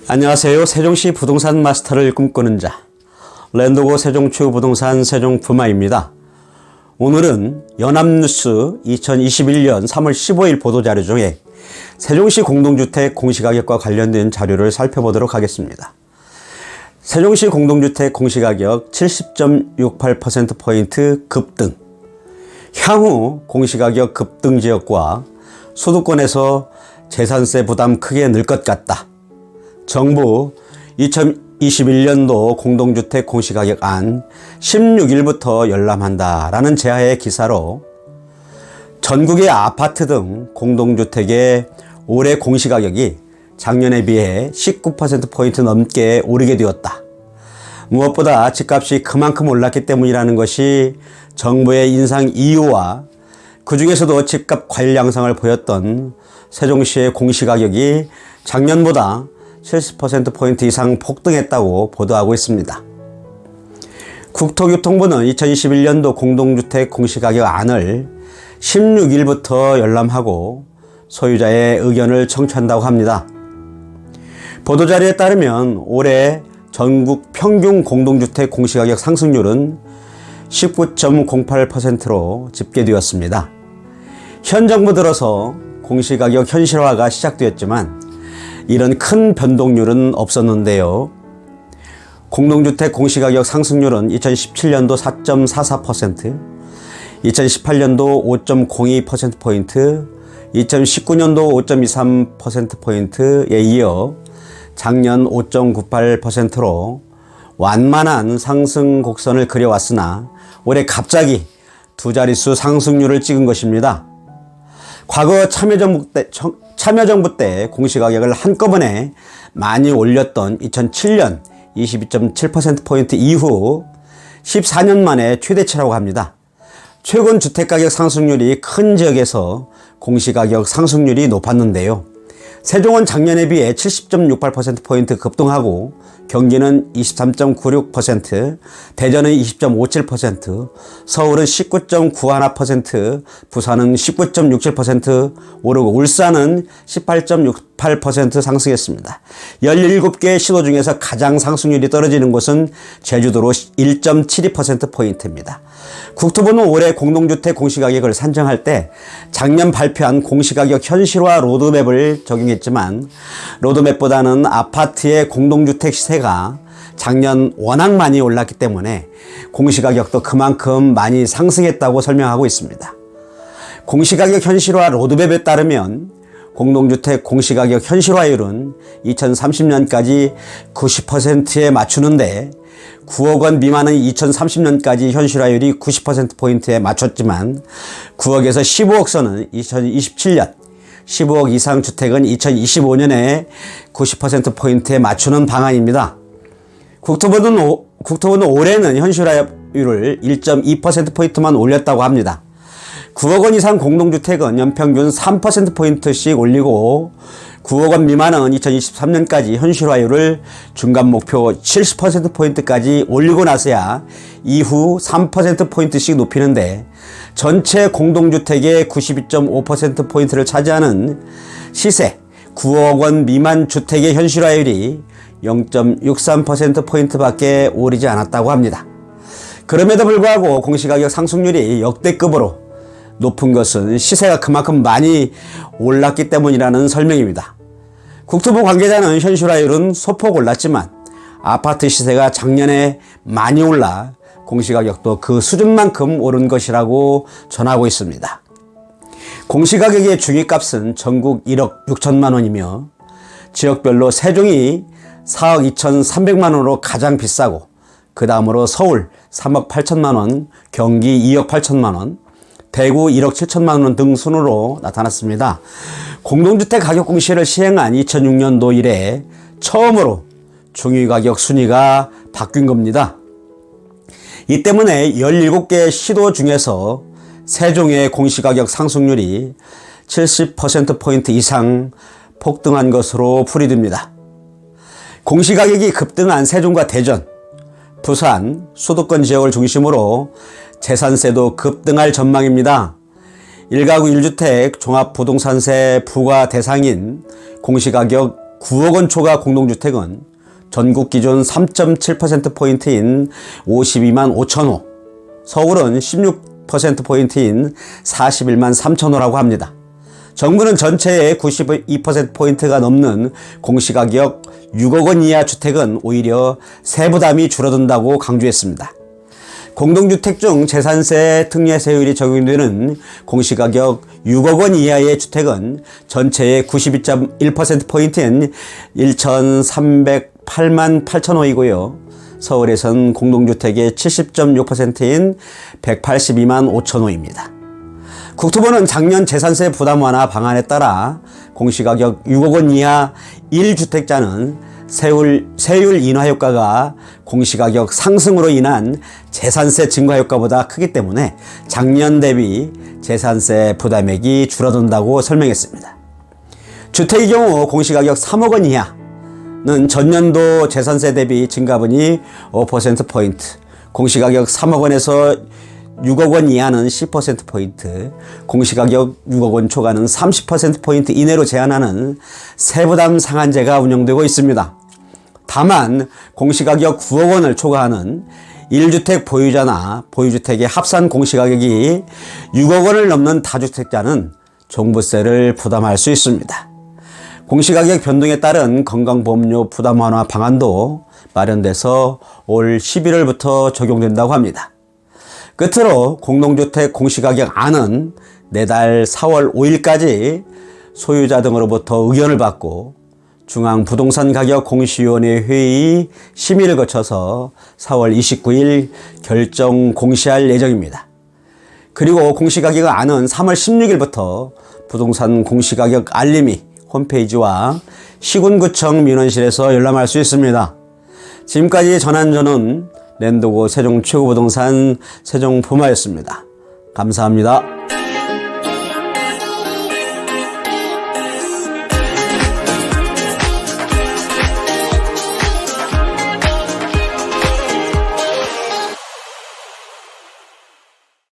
안녕하세요. 세종시 부동산 마스터를 꿈꾸는 자 랜더고 세종추부동산 세종부마입니다. 오늘은 연합뉴스 2021년 3월 15일 보도자료 중에 세종시 공동주택 공시가격과 관련된 자료를 살펴보도록 하겠습니다. 세종시 공동주택 공시가격 70.68%포인트 급등. 향후 공시가격 급등 지역과 수도권에서 재산세 부담 크게 늘 것 같다. 정부 2021년도 공동주택 공시가격안 16일부터 열람한다라는 제하의 기사로 전국의 아파트 등 공동주택의 올해 공시가격이 작년에 비해 19%포인트 넘게 오르게 되었다. 무엇보다 집값이 그만큼 올랐기 때문이라는 것이 정부의 인상 이유와 그 중에서도 집값 관리 양상을 보였던 세종시의 공시가격이 작년보다 70%포인트 이상 폭등했다고 보도하고 있습니다. 국토교통부는 2021년도 공동주택 공시가격 안을 16일부터 열람하고 소유자의 의견을 청취한다고 합니다. 보도자료에 따르면 올해 전국 평균 공동주택 공시가격 상승률은 19.08%로 집계되었습니다. 현 정부 들어서 공시가격 현실화가 시작되었지만 이런 큰 변동률은 없었는데요. 공동주택 공시가격 상승률은 2017년도 4.44%, 2018년도 5.02%포인트, 2019년도 5.23%포인트에 이어 작년 5.98%로 완만한 상승 곡선을 그려왔으나 올해 갑자기 두 자릿수 상승률을 찍은 것입니다. 과거 참여정부 때 공시가격을 한꺼번에 많이 올렸던 2007년 22.7%포인트 이후 14년 만에 최대치라고 합니다. 최근 주택가격 상승률이 큰 지역에서 공시가격 상승률이 높았는데요. 세종은 작년에 비해 70.68%포인트 급등하고 경기는 23.96%, 대전은 20.57%, 서울은 19.91%, 부산은 19.67% 오르고 울산은 18.68% 상승했습니다. 17개 시도 중에서 가장 상승률이 떨어지는 곳은 제주도로 1.72%포인트입니다. 국토부는 올해 공동주택 공시가격을 산정할 때 작년 발표한 공시가격 현실화 로드맵을 적용했지만 로드맵보다는 아파트의 공동주택 시세가 작년 워낙 많이 올랐기 때문에 공시가격도 그만큼 많이 상승했다고 설명하고 있습니다. 공시가격 현실화 로드맵에 따르면 공동주택 공시가격 현실화율은 2030년까지 90%에 맞추는데 9억 원 미만은 2030년까지 현실화율이 90%포인트에 맞췄지만 9억에서 15억 선은 2027년, 15억 이상 주택은 2025년에 90%포인트에 맞추는 방안입니다. 국토부는 올해는 현실화율을 1.2%포인트만 올렸다고 합니다. 9억 원 이상 공동주택은 연평균 3%포인트씩 올리고 9억 원 미만은 2023년까지 현실화율을 중간 목표 70%포인트까지 올리고 나서야 이후 3%포인트씩 높이는데 전체 공동주택의 92.5%포인트를 차지하는 시세 9억 원 미만 주택의 현실화율이 0.63%포인트밖에 오르지 않았다고 합니다. 그럼에도 불구하고 공시가격 상승률이 역대급으로 높은 것은 시세가 그만큼 많이 올랐기 때문이라는 설명입니다. 국토부 관계자는 현실화율은 소폭 올랐지만 아파트 시세가 작년에 많이 올라 공시가격도 그 수준만큼 오른 것이라고 전하고 있습니다. 공시가격의 중위값은 전국 1억 6천만 원이며 지역별로 세종이 4억 2,300만 원으로 가장 비싸고 그 다음으로 서울 3억 8천만 원, 경기 2억 8천만 원, 대구 1억 7천만 원 등 순으로 나타났습니다. 공동주택 가격 공시를 시행한 2006년도 이래 처음으로 중위가격 순위가 바뀐 겁니다. 이 때문에 17개 시도 중에서 세종의 공시가격 상승률이 70%포인트 이상 폭등한 것으로 풀이됩니다. 공시가격이 급등한 세종과 대전, 부산, 수도권 지역을 중심으로 재산세도 급등할 전망입니다. 1가구 1주택 종합부동산세 부과 대상인 공시가격 9억 원 초과 공동주택은 전국 기준 3.7%포인트인 52만 5천 호, 서울은 16%포인트인 41만 3천 호라고 합니다. 정부는 전체의 92%포인트가 넘는 공시가격 6억 원 이하 주택은 오히려 세부담이 줄어든다고 강조했습니다. 공동주택 중 재산세 특례세율이 적용되는 공시가격 6억 원 이하의 주택은 전체의 92.1%포인트인 1,308만 8천 호이고요. 서울에선 공동주택의 70.6%인 182만 5천 호입니다. 국토부는 작년 재산세 부담 완화 방안에 따라 공시가격 6억 원 이하 1주택자는 세율 인하 효과가 공시가격 상승으로 인한 재산세 증가 효과보다 크기 때문에 작년 대비 재산세 부담액이 줄어든다고 설명했습니다. 주택의 경우 공시가격 3억 원 이하는 전년도 재산세 대비 증가분이 5%포인트, 공시가격 3억 원에서 6억 원 이하는 10%포인트, 공시가격 6억 원 초과는 30%포인트 이내로 제한하는 세부담 상한제가 운영되고 있습니다. 다만 공시가격 9억 원을 초과하는 1주택 보유자나 보유주택의 합산 공시가격이 6억 원을 넘는 다주택자는 종부세를 부담할 수 있습니다. 공시가격 변동에 따른 건강보험료 부담 완화 방안도 마련돼서 올 11월부터 적용된다고 합니다. 끝으로 공동주택 공시가격 안은 내달 4월 5일까지 소유자 등으로부터 의견을 받고 중앙부동산가격공시위원회 회의 심의를 거쳐서 4월 29일 결정 공시할 예정입니다. 그리고 공시가격 안은 3월 16일부터 부동산 공시가격 알림이 홈페이지와 시군구청 민원실에서 열람할 수 있습니다. 지금까지 전한 저는 랜도고 세종 최고부동산 세종부마였습니다. 감사합니다.